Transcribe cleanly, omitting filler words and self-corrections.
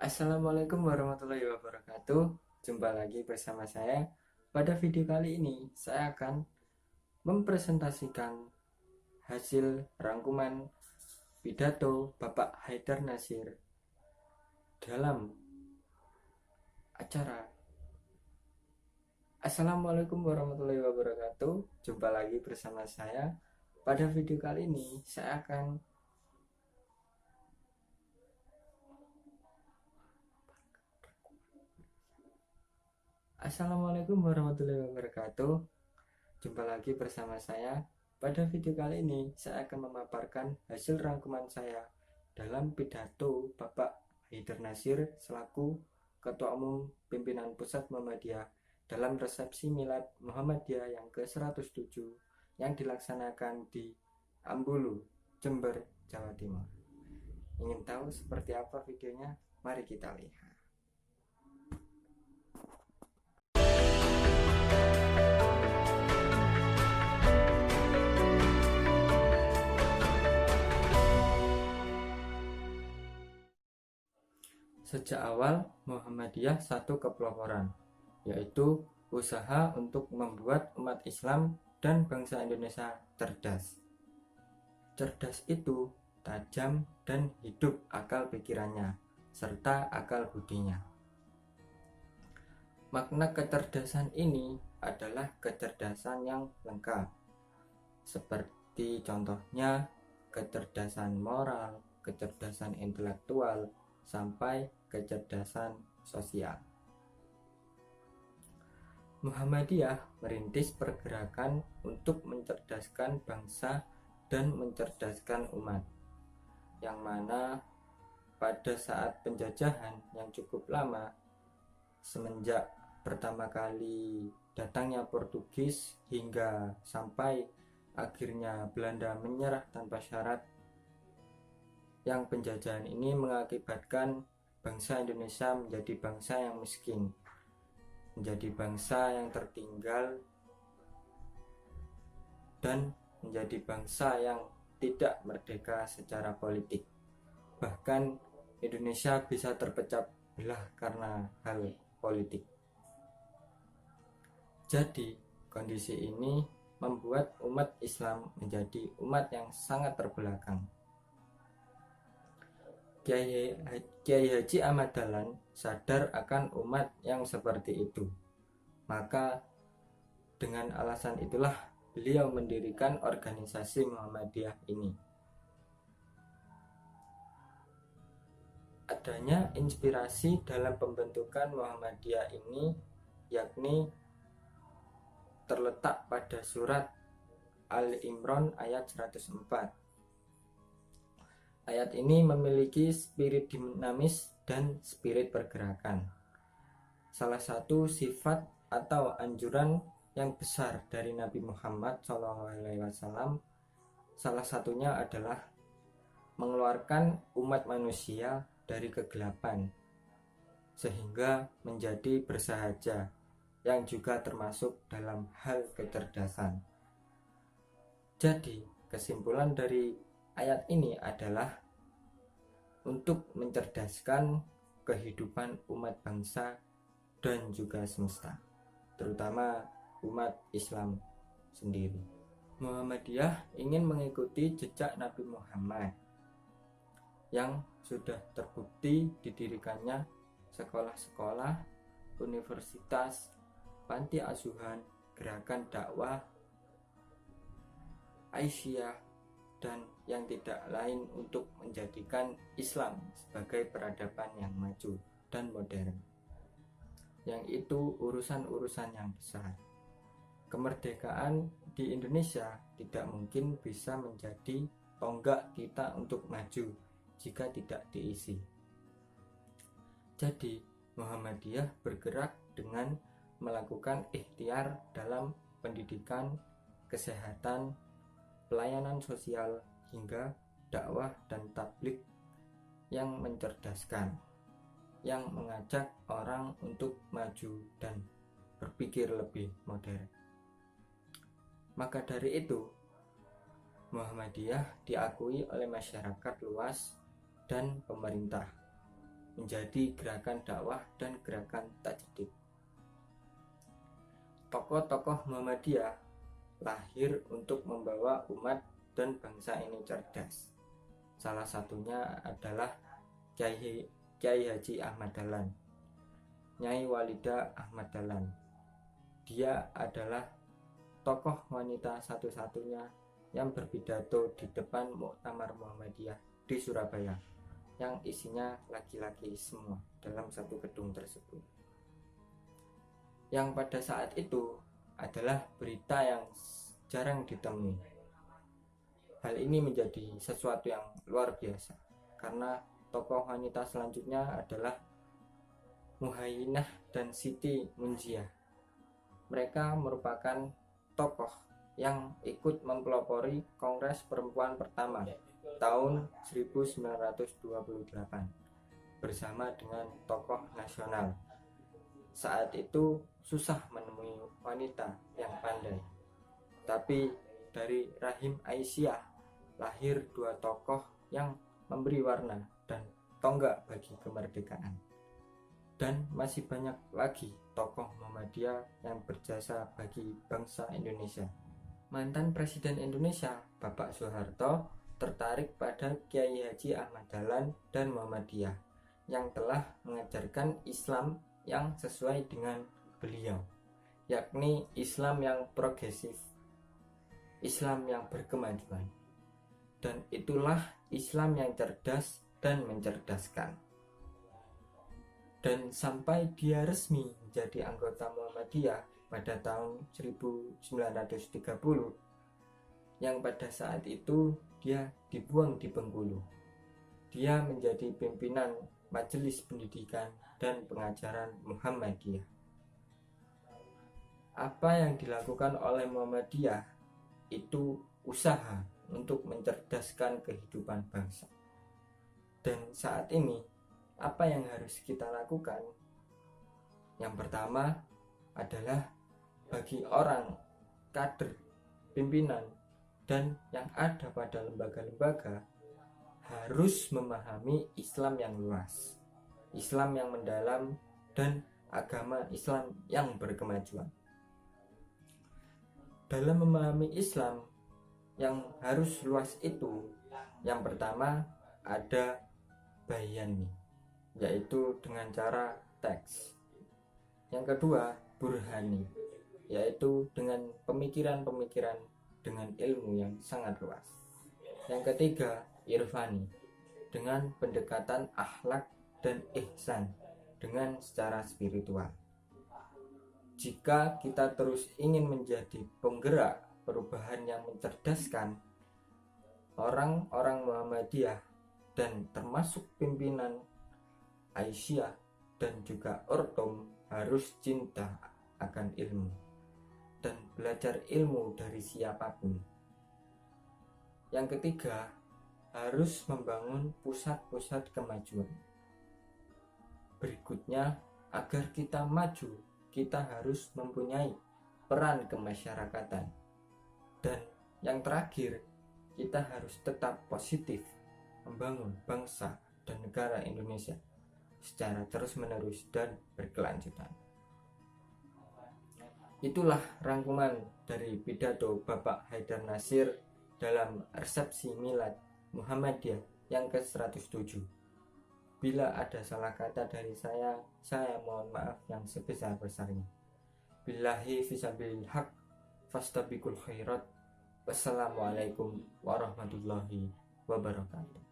Assalamualaikum warahmatullahi wabarakatuh. Jumpa lagi bersama saya. Pada video kali ini, saya akan mempresentasikan hasil rangkuman pidato Bapak Haidar Nasir dalam acara. Assalamualaikum warahmatullahi wabarakatuh. Jumpa lagi bersama saya. Pada video kali ini, saya akan Assalamualaikum warahmatullahi wabarakatuh. Jumpa lagi bersama saya. Pada video kali ini, saya akan memaparkan hasil rangkuman saya dalam pidato Bapak Haidar Nasir selaku Ketua Umum Pimpinan Pusat Muhammadiyah dalam resepsi Milad Muhammadiyah yang ke-107 yang dilaksanakan di Ambulu, Jember, Jawa Timur. Ingin tahu seperti apa videonya? Mari kita lihat. Sejak awal Muhammadiyah satu kepeloporan, yaitu usaha untuk membuat umat Islam dan bangsa Indonesia cerdas. Cerdas itu tajam dan hidup akal pikirannya, serta akal budinya. Makna kecerdasan ini adalah kecerdasan yang lengkap, seperti contohnya kecerdasan moral, kecerdasan intelektual, sampai kecerdasan sosial. Muhammadiyah merintis pergerakan untuk mencerdaskan bangsa dan mencerdaskan umat, yang mana pada saat penjajahan yang cukup lama, semenjak pertama kali datangnya Portugis hingga sampai akhirnya Belanda menyerah tanpa syarat, yang penjajahan ini mengakibatkan bangsa Indonesia menjadi bangsa yang miskin, menjadi bangsa yang tertinggal, dan menjadi bangsa yang tidak merdeka secara politik. Bahkan Indonesia bisa terpecah belah karena hal politik. Jadi kondisi ini membuat umat Islam menjadi umat yang sangat terbelakang. Kiai Haji Ahmad Dahlan sadar akan umat yang seperti itu. Maka dengan alasan itulah beliau mendirikan organisasi Muhammadiyah ini. Adanya inspirasi dalam pembentukan Muhammadiyah ini yakni terletak pada surat Ali Imran ayat 104. Ayat ini memiliki spirit dinamis dan spirit pergerakan. Salah satu sifat atau anjuran yang besar dari Nabi Muhammad SAW, salah satunya adalah mengeluarkan umat manusia dari kegelapan sehingga menjadi bersahaja, yang juga termasuk dalam hal kecerdasan. Jadi kesimpulan dari ayat ini adalah untuk mencerdaskan kehidupan umat bangsa dan juga semesta, terutama umat Islam sendiri. Muhammadiyah ingin mengikuti jejak Nabi Muhammad yang sudah terbukti didirikannya sekolah-sekolah, universitas, panti asuhan, gerakan dakwah, Aisyah, dan yang tidak lain untuk menjadikan Islam sebagai peradaban yang maju dan modern, yang itu urusan-urusan yang besar. Kemerdekaan di Indonesia tidak mungkin bisa menjadi tonggak kita untuk maju jika tidak diisi. Jadi Muhammadiyah bergerak dengan melakukan ikhtiar dalam pendidikan, kesehatan, pelayanan sosial, hingga dakwah dan tabligh yang mencerdaskan, yang mengajak orang untuk maju dan berpikir lebih modern. Maka dari itu, Muhammadiyah diakui oleh masyarakat luas dan pemerintah menjadi gerakan dakwah dan gerakan tajdid. Tokoh-tokoh Muhammadiyah lahir untuk membawa umat dan bangsa ini cerdas. Salah satunya adalah Kiai Haji Ahmad Dahlan, Nyai Walidah Ahmad Dahlan. Dia adalah tokoh wanita satu-satunya yang berpidato di depan Muktamar Muhammadiyah di Surabaya, yang isinya laki-laki semua dalam satu gedung tersebut. Yang pada saat itu adalah berita yang jarang ditemui. Hal ini menjadi sesuatu yang luar biasa karena tokoh wanita selanjutnya adalah Muhayyinah dan Siti Munjiah. Mereka merupakan tokoh yang ikut mempelopori Kongres Perempuan pertama tahun 1928 bersama dengan tokoh nasional. Saat itu susah menemui wanita yang pandai, tapi dari rahim Aisyah lahir dua tokoh yang memberi warna dan tonggak bagi kemerdekaan. Dan masih banyak lagi tokoh Muhammadiyah yang berjasa bagi bangsa Indonesia. Mantan Presiden Indonesia Bapak Soeharto tertarik pada Kiai Haji Ahmad Dahlan dan Muhammadiyah yang telah mengajarkan Islam yang sesuai dengan beliau, yakni Islam yang progresif, Islam yang berkemajuan. Dan itulah Islam yang cerdas dan mencerdaskan. Dan sampai dia resmi menjadi anggota Muhammadiyah pada tahun 1930, yang pada saat itu dia dibuang di Bengkulu. Dia menjadi pimpinan Majelis Pendidikan dan Pengajaran Muhammadiyah. Apa yang dilakukan oleh Muhammadiyah itu usaha untuk mencerdaskan kehidupan bangsa. Dan saat ini apa yang harus kita lakukan? Yang pertama adalah bagi orang kader, pimpinan, dan yang ada pada lembaga-lembaga harus memahami Islam yang luas, Islam yang mendalam, dan agama Islam yang berkemajuan. Dalam memahami Islam yang harus luas itu, yang pertama ada bayani, yaitu dengan cara teks. Yang kedua burhani, yaitu dengan pemikiran-pemikiran dengan ilmu yang sangat luas. Yang ketiga irfani, dengan pendekatan akhlak dan ihsan dengan secara spiritual. Jika kita terus ingin menjadi penggerak perubahan yang mencerdaskan, orang-orang Muhammadiyah dan termasuk pimpinan Aisyah dan juga Ortom harus cinta akan ilmu dan belajar ilmu dari siapapun. Yang ketiga, harus membangun pusat-pusat kemajuan. Berikutnya, agar kita maju, kita harus mempunyai peran kemasyarakatan. Dan yang terakhir, kita harus tetap positif membangun bangsa dan negara Indonesia secara terus-menerus dan berkelanjutan. Itulah rangkuman dari pidato Bapak Haidar Nasir dalam resepsi milad Muhammadiyah yang ke-107. Bila ada salah kata dari saya mohon maaf yang sebesar-besarnya. Billahi fisabilil haq fastabiqul khairat. Wassalamualaikum warahmatullahi wabarakatuh.